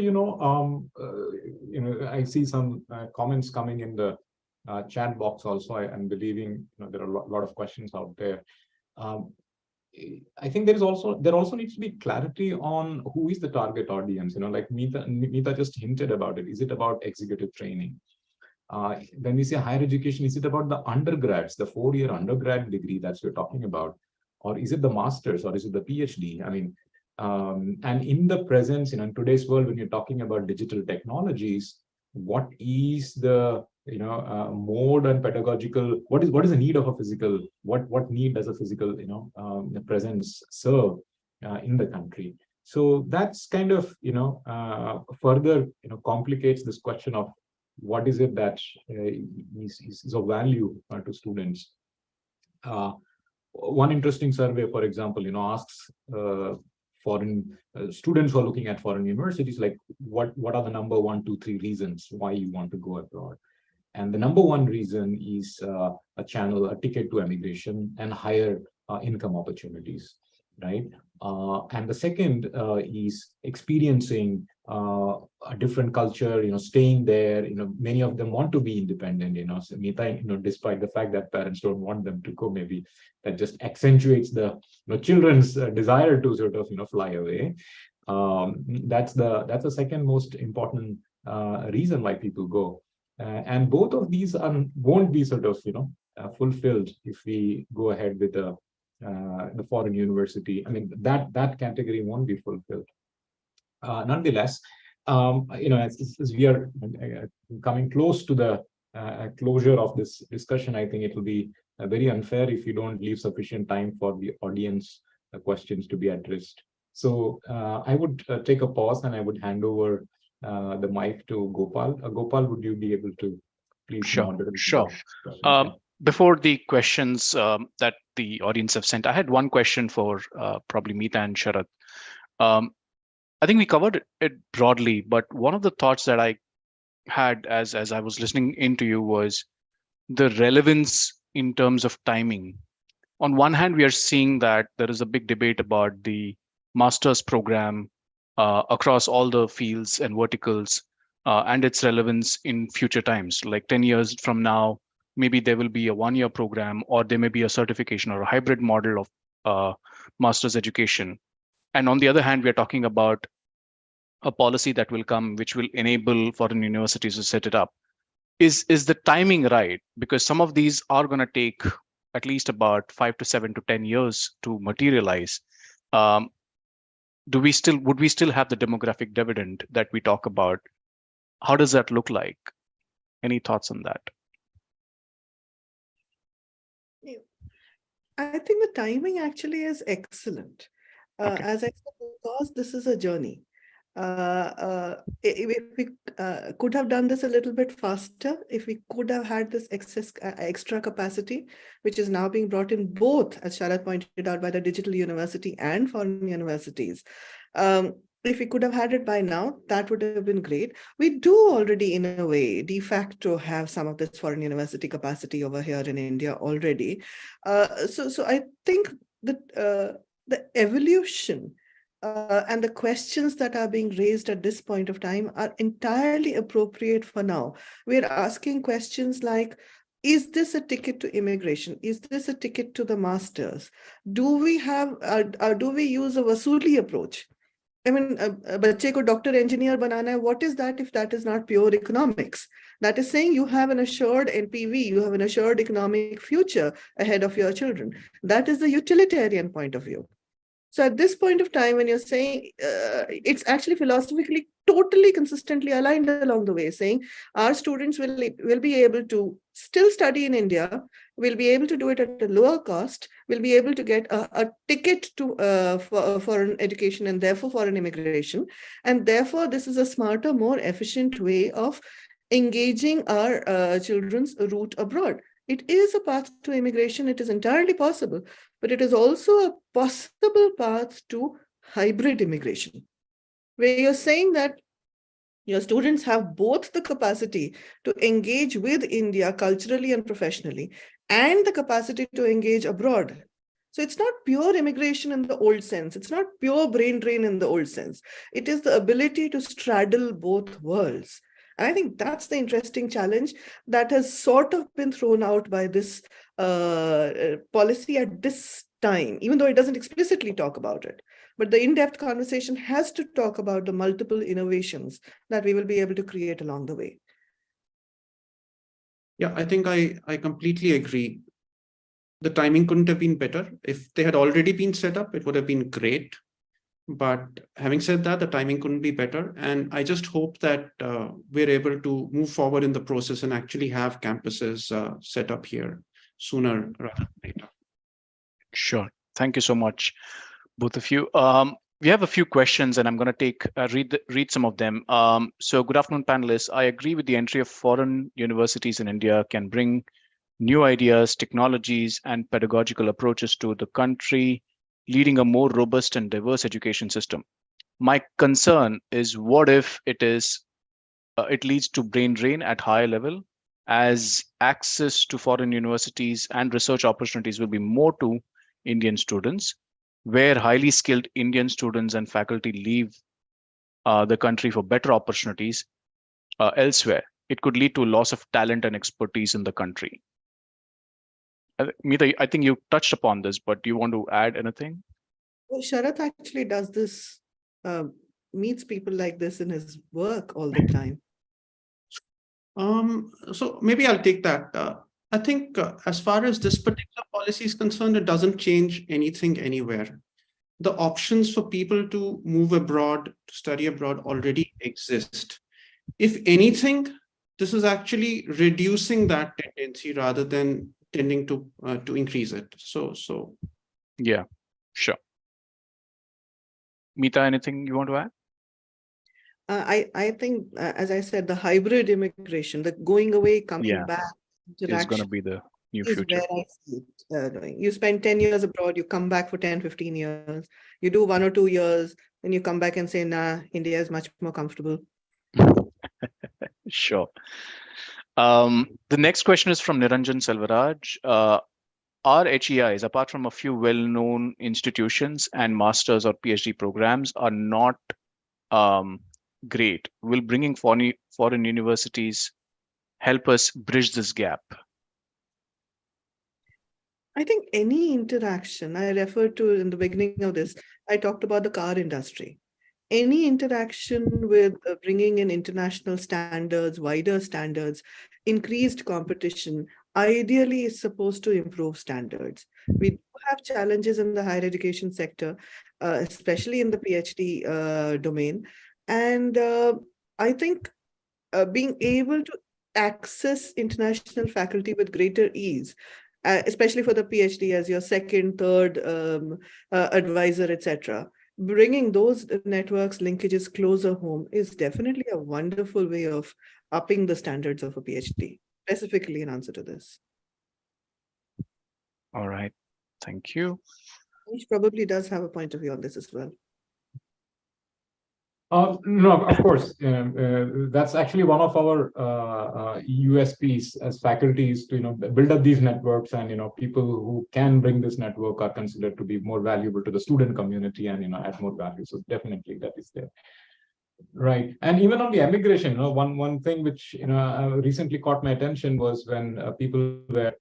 B: I see some comments coming in the chat box. Also, I'm believing there are a lot of questions out there. I think there also needs to be clarity on who is the target audience. Like Meeta just hinted about it. Is it about executive training? When we say higher education, is it about the undergrads, the 4-year undergrad degree that we're talking about, or is it the master's, or is it the PhD? I mean, and in the presence, in today's world, when you're talking about digital technologies, what is the mode and pedagogical? What is the need of a physical? What need does a physical presence serve in the country? So that's kind of further complicates this question of what is it that is of value to students. One interesting survey, for example, asks foreign students who are looking at foreign universities, like what are the number 1, 2, 3 reasons why you want to go abroad? And the number 1 reason is a ticket to emigration and higher income opportunities, right? And the second is experiencing a different culture, staying there. Many of them want to be independent, so Meeta, despite the fact that parents don't want them to go, maybe that just accentuates the children's desire to sort of fly away. That's the second most important reason why people go. And both of these won't be sort of fulfilled if we go ahead with the foreign university. I mean, that category won't be fulfilled. Nonetheless, as we are coming close to the closure of this discussion, I think it will be very unfair if you don't leave sufficient time for the audience questions to be addressed. So I would take a pause and I would hand over the mic to Gopal. Gopal, would you be able to please
A: Sure,
B: moderate?
A: sure. Before the questions that the audience have sent, I had one question for probably Meeta and Sharath. I think we covered it broadly, but one of the thoughts that I had as I was listening into you was the relevance in terms of timing. On one hand, we are seeing that there is a big debate about the master's program across all the fields and verticals and its relevance in future times. Like 10 years from now, maybe there will be a one-year program, or there may be a certification or a hybrid model of master's education. And on the other hand, we are talking about a policy that will come which will enable foreign universities to set it up. Is the timing right? Because some of these are going to take at least about 5 to 7 to 10 years to materialize. Would we still have the demographic dividend that we talk about? How does that look like? Any thoughts on that?
C: I think the timing actually is excellent.
A: Okay.
C: As I said, because this is a journey. If we could have done this a little bit faster, if we could have had this extra capacity, which is now being brought in both, as Sharath pointed out, by the digital university and foreign universities. If we could have had it by now, that would have been great. We do already, in a way, de facto have some of this foreign university capacity over here in India already. So I think that the evolution and the questions that are being raised at this point of time are entirely appropriate for now. We're asking questions like, is this a ticket to immigration? Is this a ticket to the masters? Do we have, do we use a Vasuli approach? I mean, बच्चे को doctor engineer बनाना है. What is that if that is not pure economics? That is saying you have an assured NPV, you have an assured economic future ahead of your children. That is the utilitarian point of view. So at this point of time, when you're saying it's actually philosophically totally consistently aligned along the way, saying our students will be able to still study in India, will be able to do it at a lower cost, will be able to get a ticket to foreign education and therefore foreign immigration. And therefore, this is a smarter, more efficient way of engaging our children's route abroad. It is a path to immigration. It is entirely possible, but it is also a possible path to hybrid immigration, where you're saying that your students have both the capacity to engage with India culturally and professionally, and the capacity to engage abroad. So it's not pure immigration in the old sense. It's not pure brain drain in the old sense. It is the ability to straddle both worlds. And I think that's the interesting challenge that has sort of been thrown out by this policy at this time, even though it doesn't explicitly talk about it. But the in-depth conversation has to talk about the multiple innovations that we will be able to create along the way.
D: Yeah, I think I completely agree. The timing couldn't have been better. If they had already been set up, it would have been great. But having said that, the timing couldn't be better. And I just hope that we're able to move forward in the process and actually have campuses set up here sooner rather than later.
A: Sure. Thank you so much, both of you. We have a few questions, and I'm going to read some of them. So good afternoon, panelists. I agree with the entry of foreign universities in India can bring new ideas, technologies, and pedagogical approaches to the country, leading a more robust and diverse education system. My concern is, what if it leads to brain drain at higher level, as access to foreign universities and research opportunities will be more to Indian students, where highly skilled Indian students and faculty leave the country for better opportunities elsewhere. It could lead to loss of talent and expertise in the country. Meeta, I think you touched upon this, but do you want to add anything?
C: Well, Sharath actually does this, meets people like this in his work all the time.
D: So maybe I'll take that. I think as far as this particular policy is concerned, it doesn't change anything anywhere. The options for people to move abroad, to study abroad already exist. If anything, this is actually reducing that tendency rather than tending to increase it. So
A: yeah, sure. Meeta, anything you want to add?
C: I think, as I said, the hybrid immigration, the going away, coming back,
A: Is going to
C: interaction
A: be the new
C: is
A: future.
C: where I see it going. You spend 10 years abroad, you come back for 10, 15 years, you do 1 or 2 years, then you come back and say, nah, India is much more comfortable.
A: Sure. The next question is from Niranjan Selvaraj. Our HEIs, apart from a few well-known institutions and masters or PhD programs, are not great. Will bringing foreign universities help us bridge this gap?
C: I think any interaction, I referred to in the beginning of this, I talked about the car industry. Any interaction with bringing in international standards, wider standards, increased competition, ideally is supposed to improve standards. We do have challenges in the higher education sector, especially in the PhD domain. And I think being able to access international faculty with greater ease, especially for the PhD as your second, third advisor, etc. Bringing those networks, linkages closer home is definitely a wonderful way of upping the standards of a PhD, specifically in answer to this.
A: All right, thank you.
C: Which probably does have a point of view on this as well.
B: No, of course. That's actually one of our USPs as faculties to build up these networks, and people who can bring this network are considered to be more valuable to the student community and add more value. So definitely that is there. Right. And even on the immigration, one thing which recently caught my attention was when people were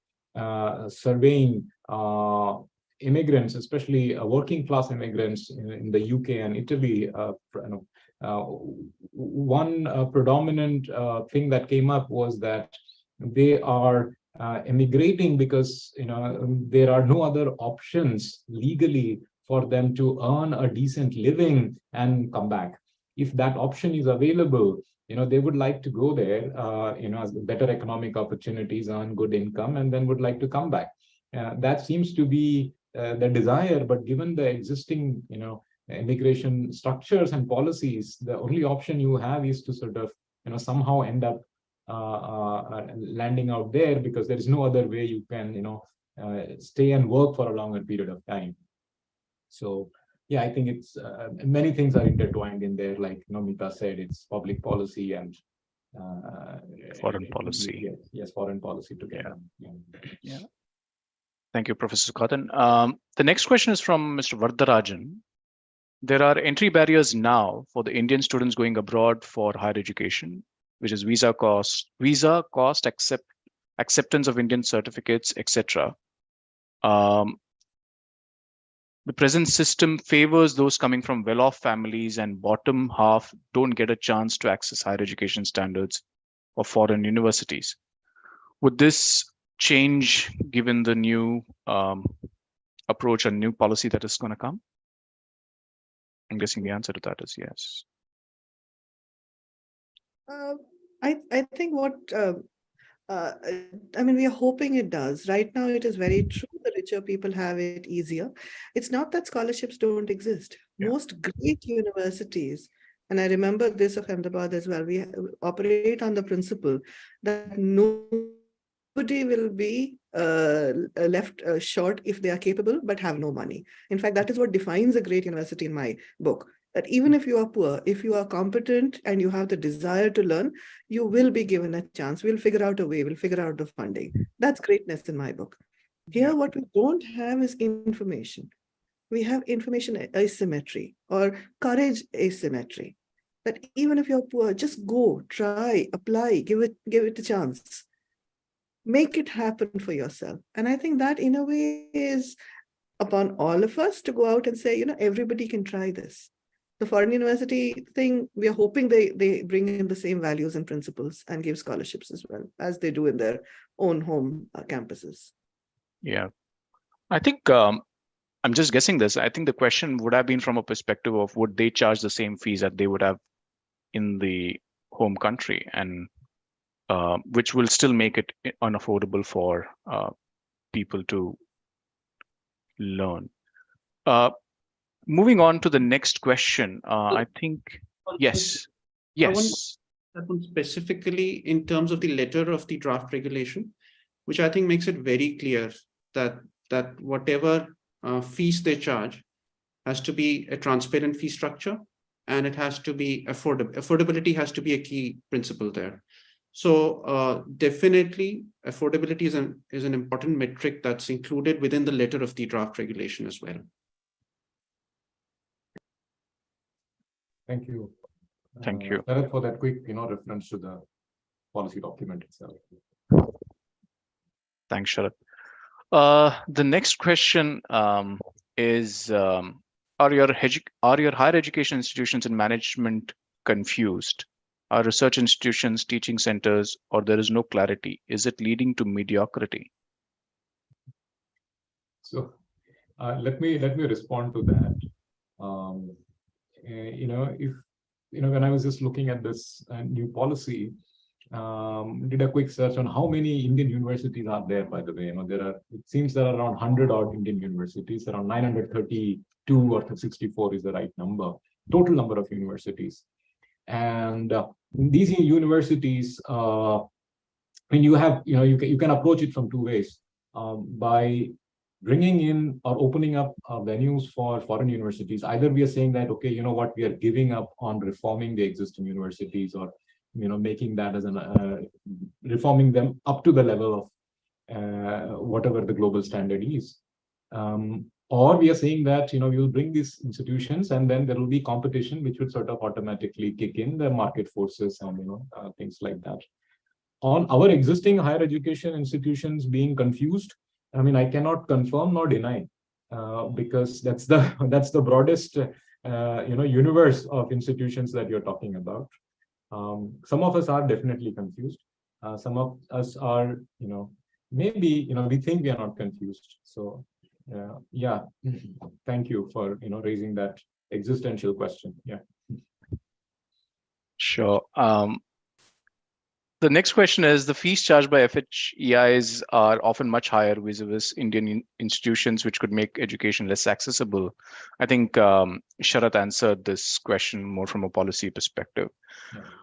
B: surveying immigrants, especially working class immigrants in the UK and Italy. One predominant thing that came up was that they are immigrating because there are no other options legally for them to earn a decent living and come back. If that option is available, they would like to go there, as better economic opportunities, earn good income, and then would like to come back. That seems to be the desire, but given the existing, immigration structures and policies, the only option you have is to sort of, somehow end up landing out there, because there is no other way you can, stay and work for a longer period of time. So, yeah, I think it's many things are intertwined in there. Like Meeta said, it's public policy and
A: foreign policy.
B: Yes, foreign policy together.
A: Yeah. Thank you, Professor Sukhathan. The next question is from Mr. Vardarajan. There are entry barriers now for the Indian students going abroad for higher education, which is visa cost, acceptance of Indian certificates, etc. The present system favors those coming from well-off families, and bottom half don't get a chance to access higher education standards of foreign universities. Would this change given the new approach and new policy that is going to come? I'm guessing the answer to that is yes.
C: I think what we are hoping it does. Right now, it is very true. The richer people have it easier. It's not that scholarships don't exist.
A: Yeah.
C: Most great universities, and I remember this of Ahmedabad as well, we operate on the principle that nobody will be left short if they are capable but have no money. In fact, that is what defines a great university in my book. That even if you are poor, if you are competent and you have the desire to learn, you will be given a chance. We'll figure out a way. We'll figure out the funding. That's greatness in my book. Here, what we don't have is information. We have information asymmetry or courage asymmetry. That even if you're poor, just go, try, apply, give it a chance. Make it happen for yourself. And I think that in a way is upon all of us to go out and say, everybody can try this. The foreign university thing, we are hoping they bring in the same values and principles and give scholarships as well as they do in their own home campuses.
A: Yeah, I think I'm just guessing this. I think the question would have been from a perspective of would they charge the same fees that they would have in the home country, and which will still make it unaffordable for people to learn. Moving on to the next question. I think, yes. Yes.
D: That one specifically in terms of the letter of the draft regulation, which I think makes it very clear that whatever fees they charge has to be a transparent fee structure, and it has to be affordable. Affordability has to be a key principle there. So definitely affordability is an important metric that's included within the letter of the draft regulation as well.
B: Thank you.
A: Thank you.
B: Bharat, for that quick, reference to the policy document itself.
A: Thanks, Sharad. The next question is, are your higher education institutions and management confused? Are research institutions, teaching centers, or there is no clarity? Is it leading to mediocrity?
B: So let me respond to that. When I was just looking at this new policy, did a quick search on how many Indian universities are there, by the way. It seems there are around 100 odd Indian universities, around 932 or 64 is the right number, total number of universities. And these universities, when you have, you can approach it from two ways. By bringing in or opening up venues for foreign universities, either we are saying that, okay, you know what, we are giving up on reforming the existing universities, or making that as an reforming them up to the level of whatever the global standard is, or we are saying that we will bring these institutions and then there will be competition which would sort of automatically kick in the market forces and things like that. On our existing higher education institutions being confused, I mean, I cannot confirm nor deny, because that's the broadest universe of institutions that you're talking about. Some of us are definitely confused. Some of us are, maybe, we think we are not confused. So, yeah, thank you for, raising that existential question. Yeah.
A: Sure. The next question is, the fees charged by FHEIs are often much higher vis-a-vis Indian institutions, which could make education less accessible. I think Sharath answered this question more from a policy perspective.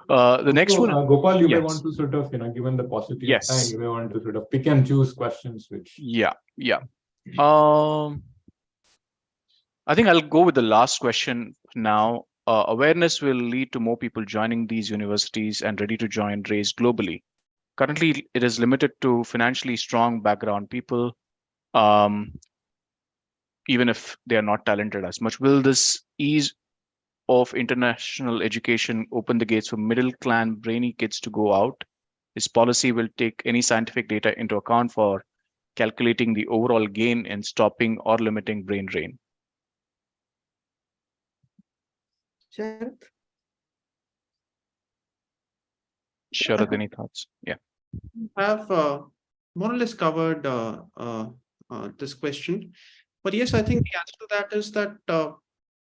A: The next one,
B: Gopal, you may want to sort of, given the positive time, you may want to sort of pick and choose questions which.
A: Yeah. I think I'll go with the last question now. Awareness will lead to more people joining these universities and ready to join raised globally. Currently, it is limited to financially strong background people, even if they are not talented as much. Will this ease of international education open the gates for middle-class brainy kids to go out? This policy will take any scientific data into account for calculating the overall gain in stopping or limiting brain drain. Sharath, any thoughts? Yeah.
D: I have more or less covered this question. But yes, I think the answer to that is that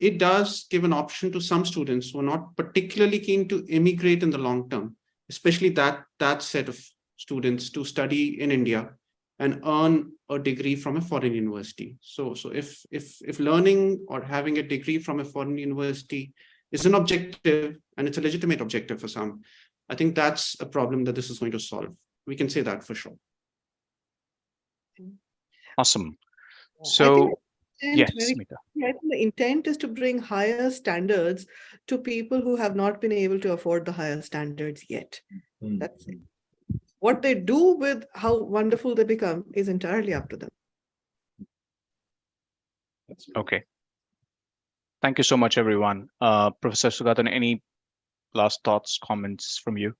D: it does give an option to some students who are not particularly keen to immigrate in the long term, especially that set of students, to study in India and earn a degree from a foreign university. So if learning or having a degree from a foreign university is an objective, and it's a legitimate objective for some, I think that's a problem that this is going to solve. We can say that for sure.
A: Awesome. So, yes, Smita.
C: I think the intent is to bring higher standards to people who have not been able to afford the higher standards yet. That's it. What they do with how wonderful they become is entirely up to them.
A: Okay. Thank you so much, everyone. Professor Sugatan, any last thoughts, comments from you?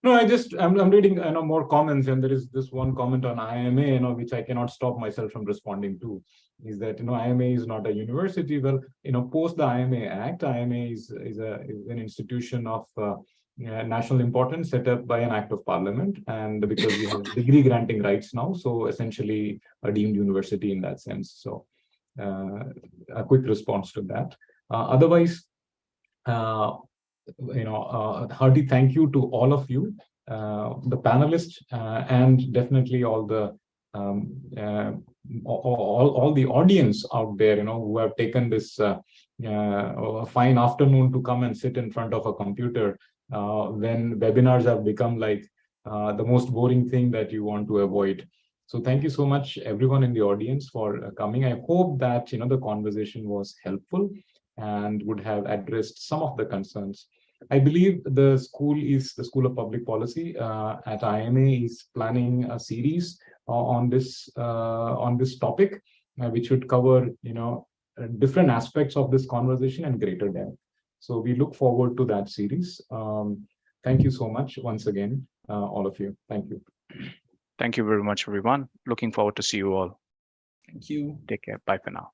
B: No, I'm reading more comments, and there is this one comment on IIMA, which I cannot stop myself from responding to, is that IIMA is not a university. Well, post the IIMA Act, IIMA is an institution of national importance set up by an act of parliament, and because we have degree granting rights now, so essentially a deemed university in that sense. So a quick response to that. Otherwise, hearty thank you to all of you, the panelists, and definitely all the all the audience out there, who have taken this fine afternoon to come and sit in front of a computer when webinars have become like the most boring thing that you want to avoid. So thank you so much, everyone in the audience, for coming. I hope that the conversation was helpful and would have addressed some of the concerns. I believe the School of Public Policy at IIMA is planning a series on this topic, which would cover different aspects of this conversation and greater depth. So we look forward to that series. Thank you so much once again, all of you. Thank you.
A: Thank you very much, everyone. Looking forward to see you all.
E: Thank you.
A: Take care. Bye for now.